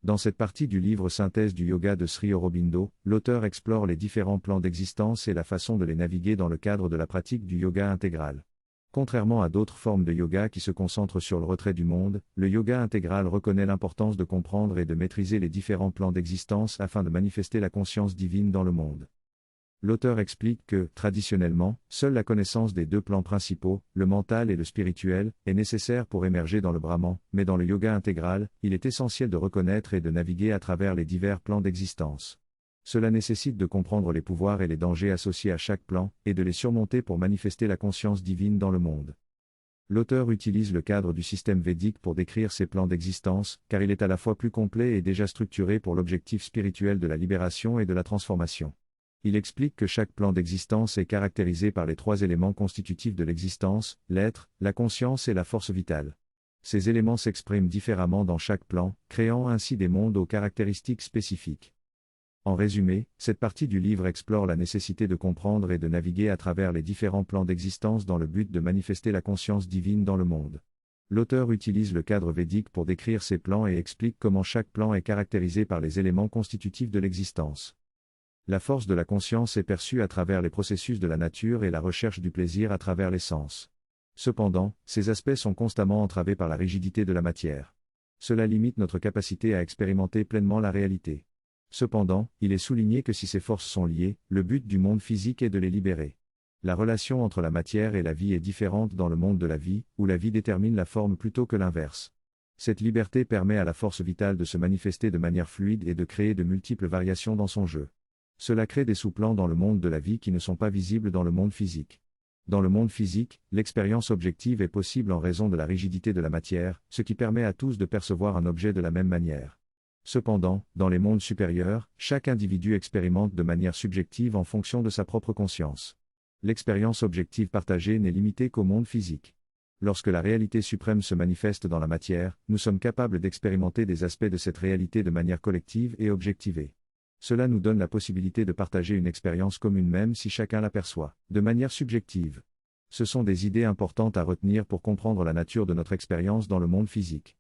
Dans cette partie du livre Synthèse du yoga de Sri Aurobindo, l'auteur explore les différents plans d'existence et la façon de les naviguer dans le cadre de la pratique du yoga intégral. Contrairement à d'autres formes de yoga qui se concentrent sur le retrait du monde, le yoga intégral reconnaît l'importance de comprendre et de maîtriser les différents plans d'existence afin de manifester la conscience divine dans le monde. L'auteur explique que, traditionnellement, seule la connaissance des deux plans principaux, le mental et le spirituel, est nécessaire pour émerger dans le Brahman, mais dans le yoga intégral, il est essentiel de reconnaître et de naviguer à travers les divers plans d'existence. Cela nécessite de comprendre les pouvoirs et les dangers associés à chaque plan, et de les surmonter pour manifester la conscience divine dans le monde. L'auteur utilise le cadre du système védique pour décrire ces plans d'existence, car il est à la fois plus complet et déjà structuré pour l'objectif spirituel de la libération et de la transformation. Il explique que chaque plan d'existence est caractérisé par les trois éléments constitutifs de l'existence, l'être, la conscience et la force vitale. Ces éléments s'expriment différemment dans chaque plan, créant ainsi des mondes aux caractéristiques spécifiques. En résumé, cette partie du livre explore la nécessité de comprendre et de naviguer à travers les différents plans d'existence dans le but de manifester la conscience divine dans le monde. L'auteur utilise le cadre védique pour décrire ces plans et explique comment chaque plan est caractérisé par les éléments constitutifs de l'existence. La force de la conscience est perçue à travers les processus de la nature et la recherche du plaisir à travers les sens. Cependant, ces aspects sont constamment entravés par la rigidité de la matière. Cela limite notre capacité à expérimenter pleinement la réalité. Cependant, il est souligné que si ces forces sont liées, le but du monde physique est de les libérer. La relation entre la matière et la vie est différente dans le monde de la vie, où la vie détermine la forme plutôt que l'inverse. Cette liberté permet à la force vitale de se manifester de manière fluide et de créer de multiples variations dans son jeu. Cela crée des sous-plans dans le monde de la vie qui ne sont pas visibles dans le monde physique. Dans le monde physique, l'expérience objective est possible en raison de la rigidité de la matière, ce qui permet à tous de percevoir un objet de la même manière. Cependant, dans les mondes supérieurs, chaque individu expérimente de manière subjective en fonction de sa propre conscience. L'expérience objective partagée n'est limitée qu'au monde physique. Lorsque la réalité suprême se manifeste dans la matière, nous sommes capables d'expérimenter des aspects de cette réalité de manière collective et objectivée. Cela nous donne la possibilité de partager une expérience commune même si chacun l'aperçoit, de manière subjective. Ce sont des idées importantes à retenir pour comprendre la nature de notre expérience dans le monde physique.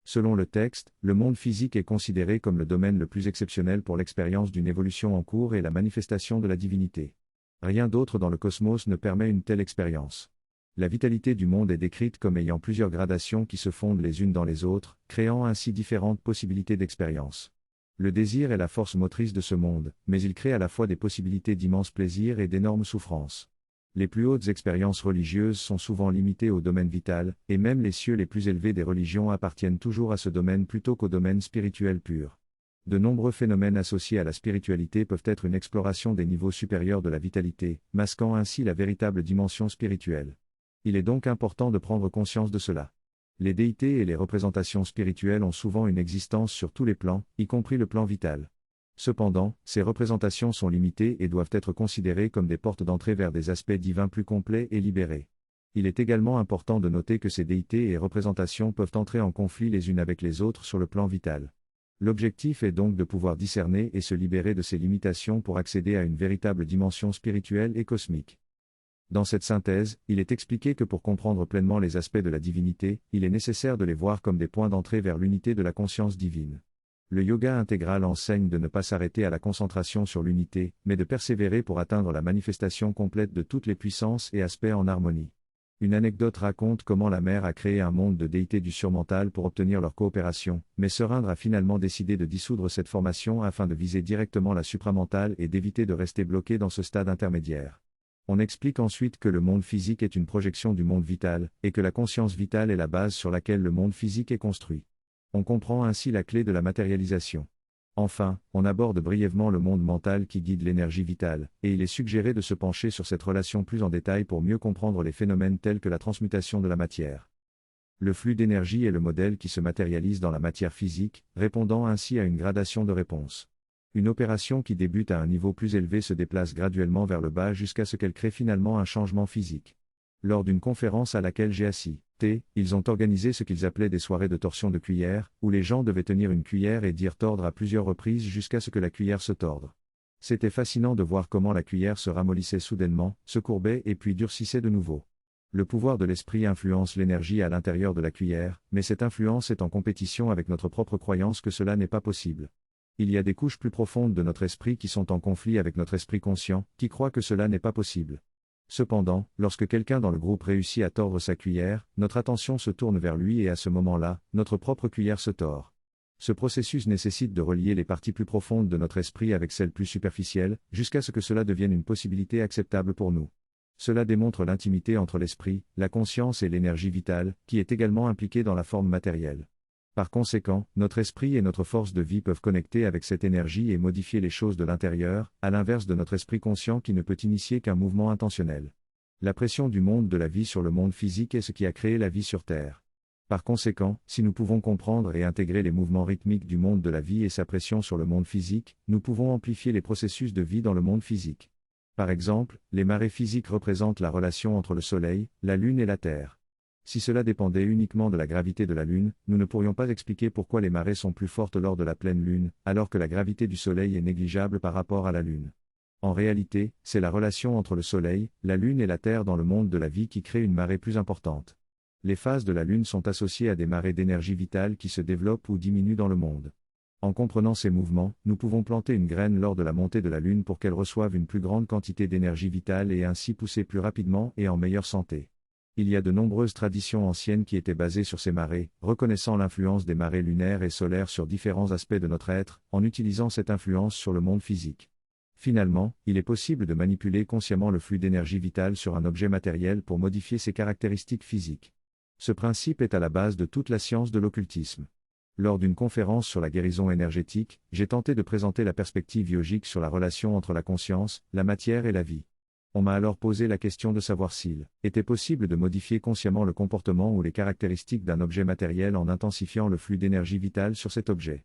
Selon le texte, le monde physique est considéré comme le domaine le plus exceptionnel pour l'expérience d'une évolution en cours et la manifestation de la divinité. Rien d'autre dans le cosmos ne permet une telle expérience. La vitalité du monde est décrite comme ayant plusieurs gradations qui se fondent les unes dans les autres, créant ainsi différentes possibilités d'expérience. Le désir est la force motrice de ce monde, mais il crée à la fois des possibilités d'immense plaisir et d'énormes souffrances. Les plus hautes expériences religieuses sont souvent limitées au domaine vital, et même les cieux les plus élevés des religions appartiennent toujours à ce domaine plutôt qu'au domaine spirituel pur. De nombreux phénomènes associés à la spiritualité peuvent être une exploration des niveaux supérieurs de la vitalité, masquant ainsi la véritable dimension spirituelle. Il est donc important de prendre conscience de cela. Les déités et les représentations spirituelles ont souvent une existence sur tous les plans, y compris le plan vital. Cependant, ces représentations sont limitées et doivent être considérées comme des portes d'entrée vers des aspects divins plus complets et libérés. Il est également important de noter que ces déités et représentations peuvent entrer en conflit les unes avec les autres sur le plan vital. L'objectif est donc de pouvoir discerner et se libérer de ces limitations pour accéder à une véritable dimension spirituelle et cosmique. Dans cette synthèse, il est expliqué que pour comprendre pleinement les aspects de la divinité, il est nécessaire de les voir comme des points d'entrée vers l'unité de la conscience divine. Le yoga intégral enseigne de ne pas s'arrêter à la concentration sur l'unité, mais de persévérer pour atteindre la manifestation complète de toutes les puissances et aspects en harmonie. Une anecdote raconte comment la mère a créé un monde de déités du surmental pour obtenir leur coopération, mais Serinder a finalement décidé de dissoudre cette formation afin de viser directement la supramentale et d'éviter de rester bloqué dans ce stade intermédiaire. On explique ensuite que le monde physique est une projection du monde vital, et que la conscience vitale est la base sur laquelle le monde physique est construit. On comprend ainsi la clé de la matérialisation. Enfin, on aborde brièvement le monde mental qui guide l'énergie vitale, et il est suggéré de se pencher sur cette relation plus en détail pour mieux comprendre les phénomènes tels que la transmutation de la matière. Le flux d'énergie est le modèle qui se matérialise dans la matière physique, répondant ainsi à une gradation de réponse. Une opération qui débute à un niveau plus élevé se déplace graduellement vers le bas jusqu'à ce qu'elle crée finalement un changement physique. Lors d'une conférence à laquelle j'ai assisté, ils ont organisé ce qu'ils appelaient des soirées de torsion de cuillère, où les gens devaient tenir une cuillère et dire tordre à plusieurs reprises jusqu'à ce que la cuillère se torde. C'était fascinant de voir comment la cuillère se ramollissait soudainement, se courbait et puis durcissait de nouveau. Le pouvoir de l'esprit influence l'énergie à l'intérieur de la cuillère, mais cette influence est en compétition avec notre propre croyance que cela n'est pas possible. Il y a des couches plus profondes de notre esprit qui sont en conflit avec notre esprit conscient, qui croit que cela n'est pas possible. Cependant, lorsque quelqu'un dans le groupe réussit à tordre sa cuillère, notre attention se tourne vers lui et à ce moment-là, notre propre cuillère se tord. Ce processus nécessite de relier les parties plus profondes de notre esprit avec celles plus superficielles, jusqu'à ce que cela devienne une possibilité acceptable pour nous. Cela démontre l'intimité entre l'esprit, la conscience et l'énergie vitale, qui est également impliquée dans la forme matérielle. Par conséquent, notre esprit et notre force de vie peuvent connecter avec cette énergie et modifier les choses de l'intérieur, à l'inverse de notre esprit conscient qui ne peut initier qu'un mouvement intentionnel. La pression du monde de la vie sur le monde physique est ce qui a créé la vie sur Terre. Par conséquent, si nous pouvons comprendre et intégrer les mouvements rythmiques du monde de la vie et sa pression sur le monde physique, nous pouvons amplifier les processus de vie dans le monde physique. Par exemple, les marées physiques représentent la relation entre le Soleil, la Lune et la Terre. Si cela dépendait uniquement de la gravité de la Lune, nous ne pourrions pas expliquer pourquoi les marées sont plus fortes lors de la pleine Lune, alors que la gravité du Soleil est négligeable par rapport à la Lune. En réalité, c'est la relation entre le Soleil, la Lune et la Terre dans le monde de la vie qui crée une marée plus importante. Les phases de la Lune sont associées à des marées d'énergie vitale qui se développent ou diminuent dans le monde. En comprenant ces mouvements, nous pouvons planter une graine lors de la montée de la Lune pour qu'elle reçoive une plus grande quantité d'énergie vitale et ainsi pousser plus rapidement et en meilleure santé. Il y a de nombreuses traditions anciennes qui étaient basées sur ces marées, reconnaissant l'influence des marées lunaires et solaires sur différents aspects de notre être, en utilisant cette influence sur le monde physique. Finalement, il est possible de manipuler consciemment le flux d'énergie vitale sur un objet matériel pour modifier ses caractéristiques physiques. Ce principe est à la base de toute la science de l'occultisme. Lors d'une conférence sur la guérison énergétique, j'ai tenté de présenter la perspective yogique sur la relation entre la conscience, la matière et la vie. On m'a alors posé la question de savoir s'il était possible de modifier consciemment le comportement ou les caractéristiques d'un objet matériel en intensifiant le flux d'énergie vitale sur cet objet.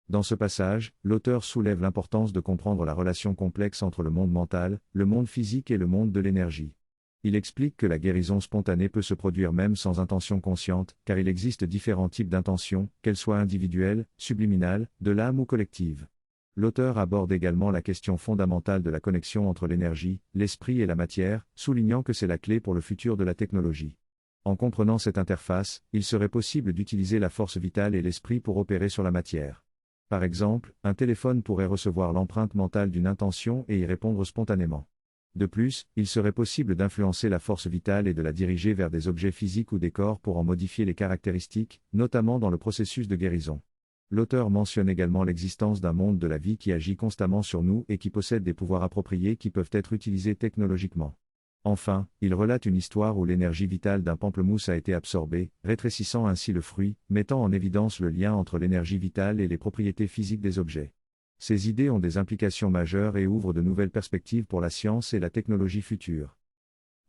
Dans ce passage, l'auteur soulève l'importance de comprendre la relation complexe entre le monde mental, le monde physique et le monde de l'énergie. Il explique que la guérison spontanée peut se produire même sans intention consciente, car il existe différents types d'intentions, qu'elles soient individuelles, subliminales, de l'âme ou collectives. L'auteur aborde également la question fondamentale de la connexion entre l'énergie, l'esprit et la matière, soulignant que c'est la clé pour le futur de la technologie. En comprenant cette interface, il serait possible d'utiliser la force vitale et l'esprit pour opérer sur la matière. Par exemple, un téléphone pourrait recevoir l'empreinte mentale d'une intention et y répondre spontanément. De plus, il serait possible d'influencer la force vitale et de la diriger vers des objets physiques ou des corps pour en modifier les caractéristiques, notamment dans le processus de guérison. L'auteur mentionne également l'existence d'un monde de la vie qui agit constamment sur nous et qui possède des pouvoirs appropriés qui peuvent être utilisés technologiquement. Enfin, il relate une histoire où l'énergie vitale d'un pamplemousse a été absorbée, rétrécissant ainsi le fruit, mettant en évidence le lien entre l'énergie vitale et les propriétés physiques des objets. Ces idées ont des implications majeures et ouvrent de nouvelles perspectives pour la science et la technologie future.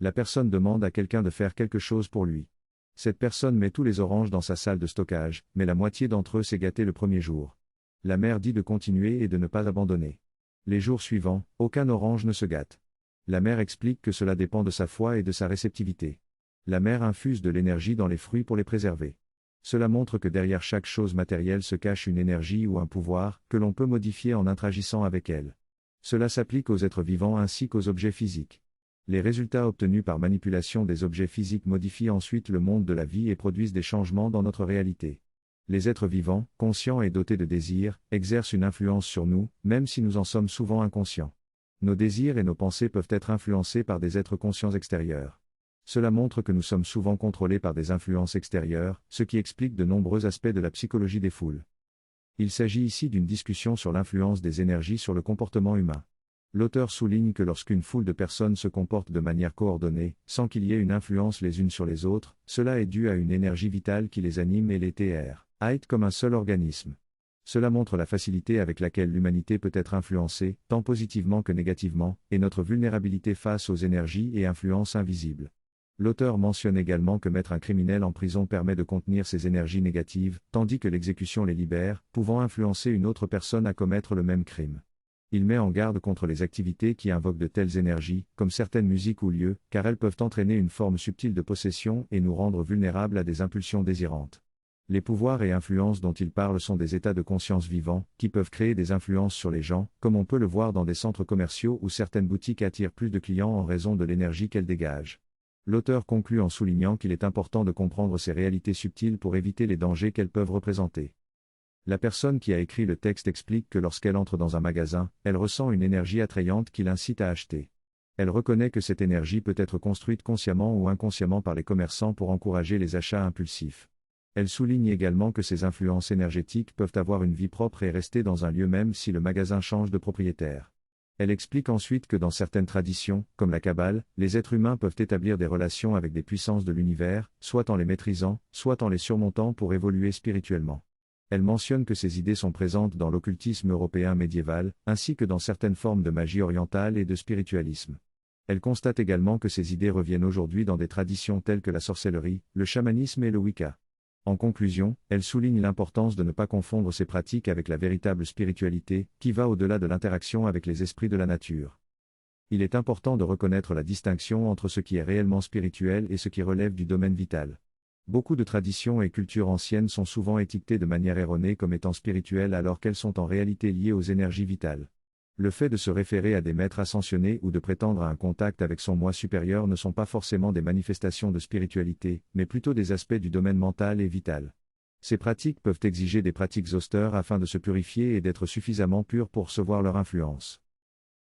La personne demande à quelqu'un de faire quelque chose pour lui. Cette personne met tous les oranges dans sa salle de stockage, mais la moitié d'entre eux s'est gâté le premier jour. La mère dit de continuer et de ne pas abandonner. Les jours suivants, aucun orange ne se gâte. La mère explique que cela dépend de sa foi et de sa réceptivité. La mère infuse de l'énergie dans les fruits pour les préserver. Cela montre que derrière chaque chose matérielle se cache une énergie ou un pouvoir, que l'on peut modifier en interagissant avec elle. Cela s'applique aux êtres vivants ainsi qu'aux objets physiques. Les résultats obtenus par manipulation des objets physiques modifient ensuite le monde de la vie et produisent des changements dans notre réalité. Les êtres vivants, conscients et dotés de désirs, exercent une influence sur nous, même si nous en sommes souvent inconscients. Nos désirs et nos pensées peuvent être influencés par des êtres conscients extérieurs. Cela montre que nous sommes souvent contrôlés par des influences extérieures, ce qui explique de nombreux aspects de la psychologie des foules. Il s'agit ici d'une discussion sur l'influence des énergies sur le comportement humain. L'auteur souligne que lorsqu'une foule de personnes se comporte de manière coordonnée, sans qu'il y ait une influence les unes sur les autres, cela est dû à une énergie vitale qui les anime et les aide comme un seul organisme. Cela montre la facilité avec laquelle l'humanité peut être influencée, tant positivement que négativement, et notre vulnérabilité face aux énergies et influences invisibles. L'auteur mentionne également que mettre un criminel en prison permet de contenir ses énergies négatives, tandis que l'exécution les libère, pouvant influencer une autre personne à commettre le même crime. Il met en garde contre les activités qui invoquent de telles énergies, comme certaines musiques ou lieux, car elles peuvent entraîner une forme subtile de possession et nous rendre vulnérables à des impulsions désirantes. Les pouvoirs et influences dont il parle sont des états de conscience vivants, qui peuvent créer des influences sur les gens, comme on peut le voir dans des centres commerciaux où certaines boutiques attirent plus de clients en raison de l'énergie qu'elles dégagent. L'auteur conclut en soulignant qu'il est important de comprendre ces réalités subtiles pour éviter les dangers qu'elles peuvent représenter. La personne qui a écrit le texte explique que lorsqu'elle entre dans un magasin, elle ressent une énergie attrayante qui l'incite à acheter. Elle reconnaît que cette énergie peut être construite consciemment ou inconsciemment par les commerçants pour encourager les achats impulsifs. Elle souligne également que ces influences énergétiques peuvent avoir une vie propre et rester dans un lieu même si le magasin change de propriétaire. Elle explique ensuite que dans certaines traditions, comme la Kabbale, les êtres humains peuvent établir des relations avec des puissances de l'univers, soit en les maîtrisant, soit en les surmontant pour évoluer spirituellement. Elle mentionne que ces idées sont présentes dans l'occultisme européen médiéval, ainsi que dans certaines formes de magie orientale et de spiritualisme. Elle constate également que ces idées reviennent aujourd'hui dans des traditions telles que la sorcellerie, le chamanisme et le Wicca. En conclusion, elle souligne l'importance de ne pas confondre ces pratiques avec la véritable spiritualité, qui va au-delà de l'interaction avec les esprits de la nature. Il est important de reconnaître la distinction entre ce qui est réellement spirituel et ce qui relève du domaine vital. Beaucoup de traditions et cultures anciennes sont souvent étiquetées de manière erronée comme étant spirituelles alors qu'elles sont en réalité liées aux énergies vitales. Le fait de se référer à des maîtres ascensionnés ou de prétendre à un contact avec son moi supérieur ne sont pas forcément des manifestations de spiritualité, mais plutôt des aspects du domaine mental et vital. Ces pratiques peuvent exiger des pratiques austères afin de se purifier et d'être suffisamment purs pour recevoir leur influence.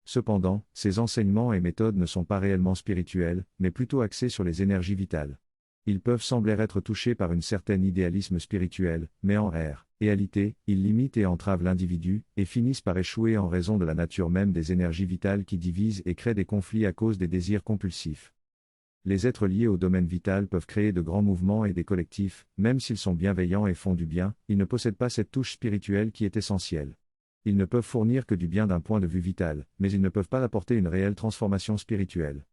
Cependant, ces enseignements et méthodes ne sont pas réellement spirituels, mais plutôt axés sur les énergies vitales. Ils peuvent sembler être touchés par un certain idéalisme spirituel, mais en réalité, ils limitent et entravent l'individu, et finissent par échouer en raison de la nature même des énergies vitales qui divisent et créent des conflits à cause des désirs compulsifs. Les êtres liés au domaine vital peuvent créer de grands mouvements et des collectifs, même s'ils sont bienveillants et font du bien, ils ne possèdent pas cette touche spirituelle qui est essentielle. Ils ne peuvent fournir que du bien d'un point de vue vital, mais ils ne peuvent pas apporter une réelle transformation spirituelle.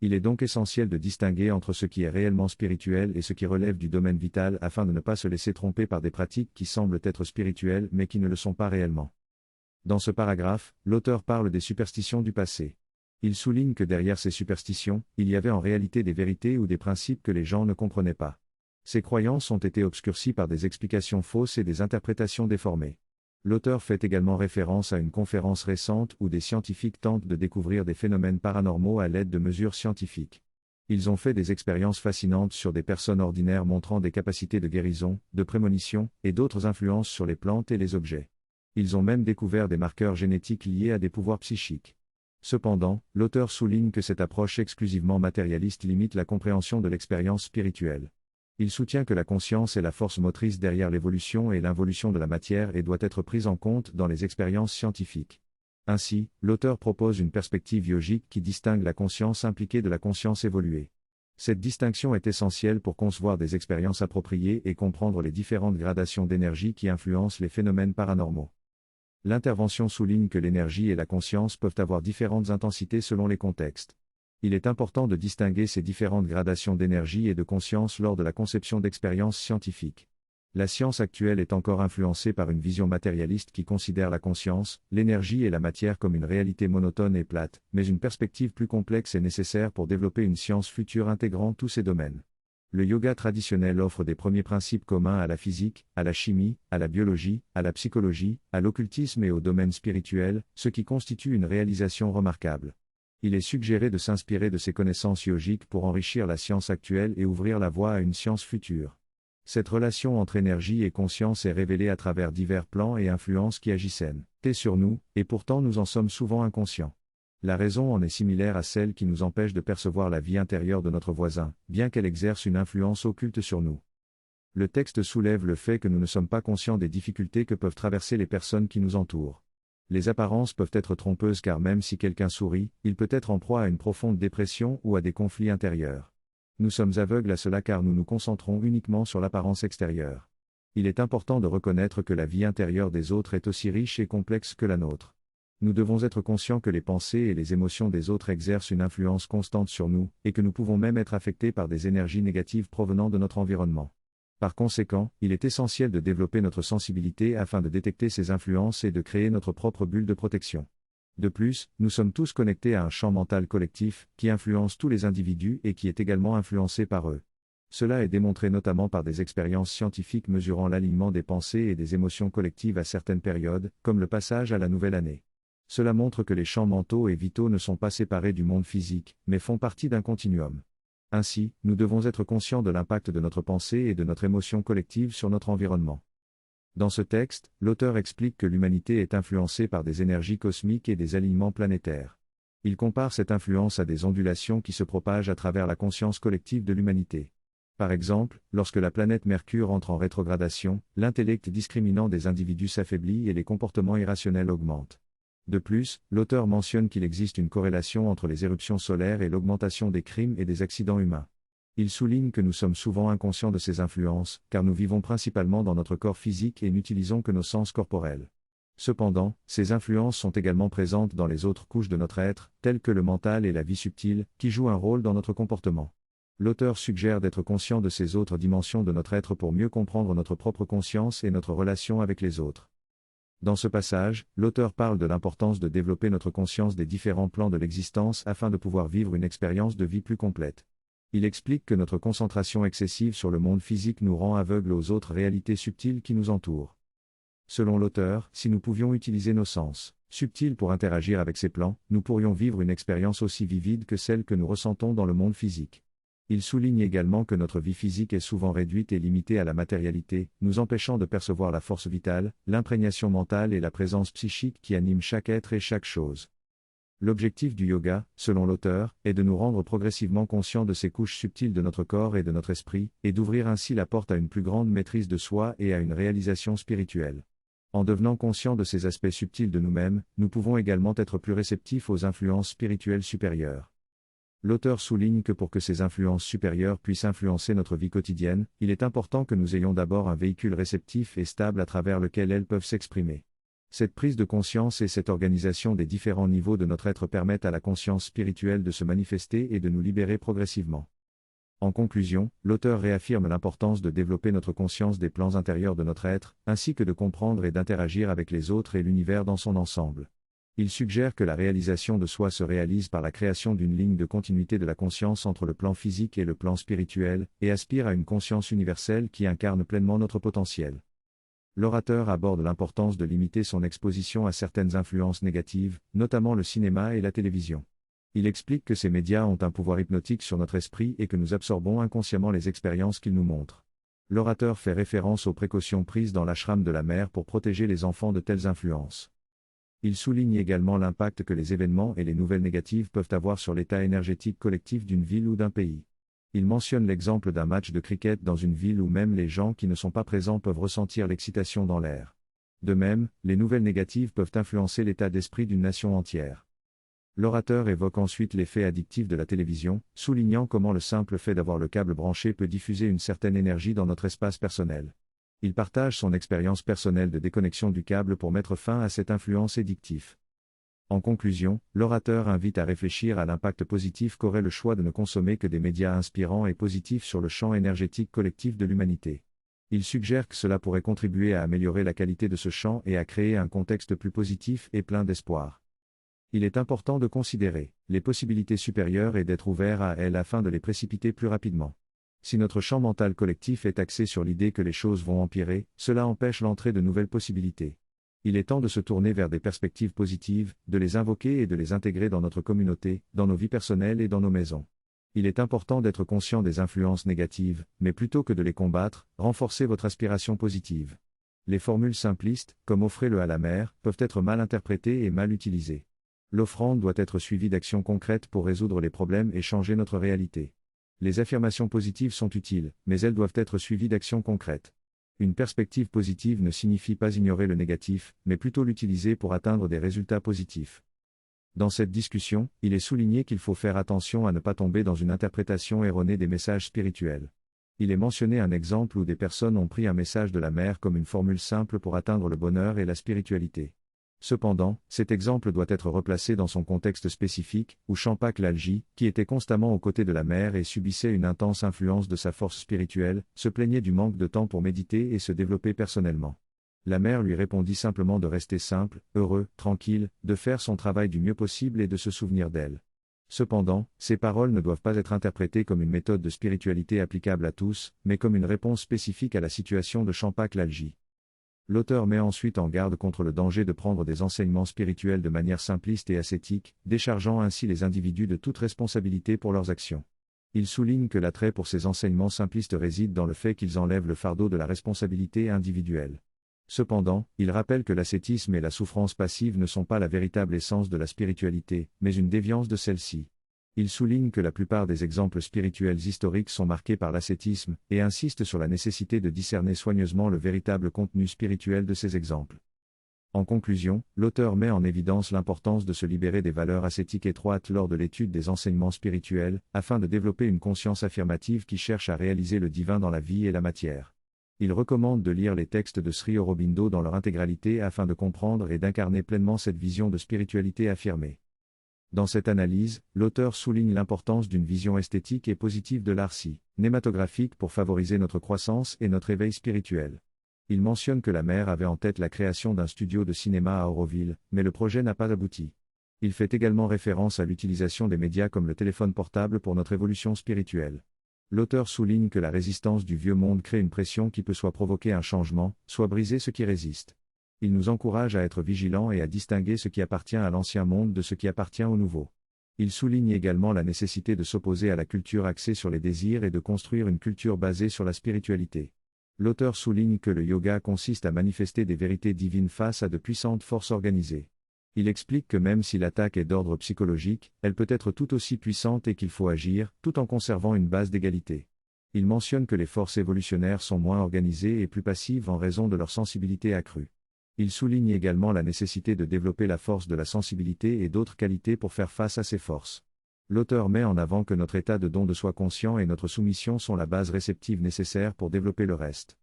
Il est donc essentiel de distinguer entre ce qui est réellement spirituel et ce qui relève du domaine vital afin de ne pas se laisser tromper par des pratiques qui semblent être spirituelles mais qui ne le sont pas réellement. Dans ce paragraphe, l'auteur parle des superstitions du passé. Il souligne que derrière ces superstitions, il y avait en réalité des vérités ou des principes que les gens ne comprenaient pas. Ces croyances ont été obscurcies par des explications fausses et des interprétations déformées. L'auteur fait également référence à une conférence récente où des scientifiques tentent de découvrir des phénomènes paranormaux à l'aide de mesures scientifiques. Ils ont fait des expériences fascinantes sur des personnes ordinaires montrant des capacités de guérison, de prémonition, et d'autres influences sur les plantes et les objets. Ils ont même découvert des marqueurs génétiques liés à des pouvoirs psychiques. Cependant, l'auteur souligne que cette approche exclusivement matérialiste limite la compréhension de l'expérience spirituelle. Il soutient que la conscience est la force motrice derrière l'évolution et l'involution de la matière et doit être prise en compte dans les expériences scientifiques. Ainsi, l'auteur propose une perspective yogique qui distingue la conscience impliquée de la conscience évoluée. Cette distinction est essentielle pour concevoir des expériences appropriées et comprendre les différentes gradations d'énergie qui influencent les phénomènes paranormaux. L'intervention souligne que l'énergie et la conscience peuvent avoir différentes intensités selon les contextes. Il est important de distinguer ces différentes gradations d'énergie et de conscience lors de la conception d'expériences scientifiques. La science actuelle est encore influencée par une vision matérialiste qui considère la conscience, l'énergie et la matière comme une réalité monotone et plate, mais une perspective plus complexe est nécessaire pour développer une science future intégrant tous ces domaines. Le yoga traditionnel offre des premiers principes communs à la physique, à la chimie, à la biologie, à la psychologie, à l'occultisme et au domaine spirituel, ce qui constitue une réalisation remarquable. Il est suggéré de s'inspirer de ces connaissances yogiques pour enrichir la science actuelle et ouvrir la voie à une science future. Cette relation entre énergie et conscience est révélée à travers divers plans et influences qui agissent sur nous, et pourtant nous en sommes souvent inconscients. La raison en est similaire à celle qui nous empêche de percevoir la vie intérieure de notre voisin, bien qu'elle exerce une influence occulte sur nous. Le texte soulève le fait que nous ne sommes pas conscients des difficultés que peuvent traverser les personnes qui nous entourent. Les apparences peuvent être trompeuses car même si quelqu'un sourit, il peut être en proie à une profonde dépression ou à des conflits intérieurs. Nous sommes aveugles à cela car nous nous concentrons uniquement sur l'apparence extérieure. Il est important de reconnaître que la vie intérieure des autres est aussi riche et complexe que la nôtre. Nous devons être conscients que les pensées et les émotions des autres exercent une influence constante sur nous, et que nous pouvons même être affectés par des énergies négatives provenant de notre environnement. Par conséquent, il est essentiel de développer notre sensibilité afin de détecter ces influences et de créer notre propre bulle de protection. De plus, nous sommes tous connectés à un champ mental collectif, qui influence tous les individus et qui est également influencé par eux. Cela est démontré notamment par des expériences scientifiques mesurant l'alignement des pensées et des émotions collectives à certaines périodes, comme le passage à la nouvelle année. Cela montre que les champs mentaux et vitaux ne sont pas séparés du monde physique, mais font partie d'un continuum. Ainsi, nous devons être conscients de l'impact de notre pensée et de notre émotion collective sur notre environnement. Dans ce texte, l'auteur explique que l'humanité est influencée par des énergies cosmiques et des alignements planétaires. Il compare cette influence à des ondulations qui se propagent à travers la conscience collective de l'humanité. Par exemple, lorsque la planète Mercure entre en rétrogradation, l'intellect discriminant des individus s'affaiblit et les comportements irrationnels augmentent. De plus, l'auteur mentionne qu'il existe une corrélation entre les éruptions solaires et l'augmentation des crimes et des accidents humains. Il souligne que nous sommes souvent inconscients de ces influences, car nous vivons principalement dans notre corps physique et n'utilisons que nos sens corporels. Cependant, ces influences sont également présentes dans les autres couches de notre être, telles que le mental et la vie subtile, qui jouent un rôle dans notre comportement. L'auteur suggère d'être conscient de ces autres dimensions de notre être pour mieux comprendre notre propre conscience et notre relation avec les autres. Dans ce passage, l'auteur parle de l'importance de développer notre conscience des différents plans de l'existence afin de pouvoir vivre une expérience de vie plus complète. Il explique que notre concentration excessive sur le monde physique nous rend aveugles aux autres réalités subtiles qui nous entourent. Selon l'auteur, si nous pouvions utiliser nos sens subtils pour interagir avec ces plans, nous pourrions vivre une expérience aussi vivide que celle que nous ressentons dans le monde physique. Il souligne également que notre vie physique est souvent réduite et limitée à la matérialité, nous empêchant de percevoir la force vitale, l'imprégnation mentale et la présence psychique qui anime chaque être et chaque chose. L'objectif du yoga, selon l'auteur, est de nous rendre progressivement conscients de ces couches subtiles de notre corps et de notre esprit, et d'ouvrir ainsi la porte à une plus grande maîtrise de soi et à une réalisation spirituelle. En devenant conscients de ces aspects subtils de nous-mêmes, nous pouvons également être plus réceptifs aux influences spirituelles supérieures. L'auteur souligne que pour que ces influences supérieures puissent influencer notre vie quotidienne, il est important que nous ayons d'abord un véhicule réceptif et stable à travers lequel elles peuvent s'exprimer. Cette prise de conscience et cette organisation des différents niveaux de notre être permettent à la conscience spirituelle de se manifester et de nous libérer progressivement. En conclusion, l'auteur réaffirme l'importance de développer notre conscience des plans intérieurs de notre être, ainsi que de comprendre et d'interagir avec les autres et l'univers dans son ensemble. Il suggère que la réalisation de soi se réalise par la création d'une ligne de continuité de la conscience entre le plan physique et le plan spirituel, et aspire à une conscience universelle qui incarne pleinement notre potentiel. L'orateur aborde l'importance de limiter son exposition à certaines influences négatives, notamment le cinéma et la télévision. Il explique que ces médias ont un pouvoir hypnotique sur notre esprit et que nous absorbons inconsciemment les expériences qu'ils nous montrent. L'orateur fait référence aux précautions prises dans l'ashram de la mère pour protéger les enfants de telles influences. Il souligne également l'impact que les événements et les nouvelles négatives peuvent avoir sur l'état énergétique collectif d'une ville ou d'un pays. Il mentionne l'exemple d'un match de cricket dans une ville où même les gens qui ne sont pas présents peuvent ressentir l'excitation dans l'air. De même, les nouvelles négatives peuvent influencer l'état d'esprit d'une nation entière. L'orateur évoque ensuite l'effet addictif de la télévision, soulignant comment le simple fait d'avoir le câble branché peut diffuser une certaine énergie dans notre espace personnel. Il partage son expérience personnelle de déconnexion du câble pour mettre fin à cette influence addictive. En conclusion, l'orateur invite à réfléchir à l'impact positif qu'aurait le choix de ne consommer que des médias inspirants et positifs sur le champ énergétique collectif de l'humanité. Il suggère que cela pourrait contribuer à améliorer la qualité de ce champ et à créer un contexte plus positif et plein d'espoir. Il est important de considérer les possibilités supérieures et d'être ouvert à elles afin de les précipiter plus rapidement. Si notre champ mental collectif est axé sur l'idée que les choses vont empirer, cela empêche l'entrée de nouvelles possibilités. Il est temps de se tourner vers des perspectives positives, de les invoquer et de les intégrer dans notre communauté, dans nos vies personnelles et dans nos maisons. Il est important d'être conscient des influences négatives, mais plutôt que de les combattre, renforcez votre aspiration positive. Les formules simplistes, comme offrez-le à la mer, peuvent être mal interprétées et mal utilisées. L'offrande doit être suivie d'actions concrètes pour résoudre les problèmes et changer notre réalité. Les affirmations positives sont utiles, mais elles doivent être suivies d'actions concrètes. Une perspective positive ne signifie pas ignorer le négatif, mais plutôt l'utiliser pour atteindre des résultats positifs. Dans cette discussion, il est souligné qu'il faut faire attention à ne pas tomber dans une interprétation erronée des messages spirituels. Il est mentionné un exemple où des personnes ont pris un message de la mère comme une formule simple pour atteindre le bonheur et la spiritualité. Cependant, cet exemple doit être replacé dans son contexte spécifique, où Champak Lalji, qui était constamment aux côtés de la mère et subissait une intense influence de sa force spirituelle, se plaignait du manque de temps pour méditer et se développer personnellement. La mère lui répondit simplement de rester simple, heureux, tranquille, de faire son travail du mieux possible et de se souvenir d'elle. Cependant, ces paroles ne doivent pas être interprétées comme une méthode de spiritualité applicable à tous, mais comme une réponse spécifique à la situation de Champak Lalji. L'auteur met ensuite en garde contre le danger de prendre des enseignements spirituels de manière simpliste et ascétique, déchargeant ainsi les individus de toute responsabilité pour leurs actions. Il souligne que l'attrait pour ces enseignements simplistes réside dans le fait qu'ils enlèvent le fardeau de la responsabilité individuelle. Cependant, il rappelle que l'ascétisme et la souffrance passive ne sont pas la véritable essence de la spiritualité, mais une déviance de celle-ci. Il souligne que la plupart des exemples spirituels historiques sont marqués par l'ascétisme, et insiste sur la nécessité de discerner soigneusement le véritable contenu spirituel de ces exemples. En conclusion, l'auteur met en évidence l'importance de se libérer des valeurs ascétiques étroites lors de l'étude des enseignements spirituels, afin de développer une conscience affirmative qui cherche à réaliser le divin dans la vie et la matière. Il recommande de lire les textes de Sri Aurobindo dans leur intégralité afin de comprendre et d'incarner pleinement cette vision de spiritualité affirmée. Dans cette analyse, l'auteur souligne l'importance d'une vision esthétique et positive de l'art cinématographique pour favoriser notre croissance et notre éveil spirituel. Il mentionne que la mère avait en tête la création d'un studio de cinéma à Auroville, mais le projet n'a pas abouti. Il fait également référence à l'utilisation des médias comme le téléphone portable pour notre évolution spirituelle. L'auteur souligne que la résistance du vieux monde crée une pression qui peut soit provoquer un changement, soit briser ce qui résiste. Il nous encourage à être vigilants et à distinguer ce qui appartient à l'ancien monde de ce qui appartient au nouveau. Il souligne également la nécessité de s'opposer à la culture axée sur les désirs et de construire une culture basée sur la spiritualité. L'auteur souligne que le yoga consiste à manifester des vérités divines face à de puissantes forces organisées. Il explique que même si l'attaque est d'ordre psychologique, elle peut être tout aussi puissante et qu'il faut agir, tout en conservant une base d'égalité. Il mentionne que les forces évolutionnaires sont moins organisées et plus passives en raison de leur sensibilité accrue. Il souligne également la nécessité de développer la force de la sensibilité et d'autres qualités pour faire face à ces forces. L'auteur met en avant que notre état de don de soi conscient et notre soumission sont la base réceptive nécessaire pour développer le reste.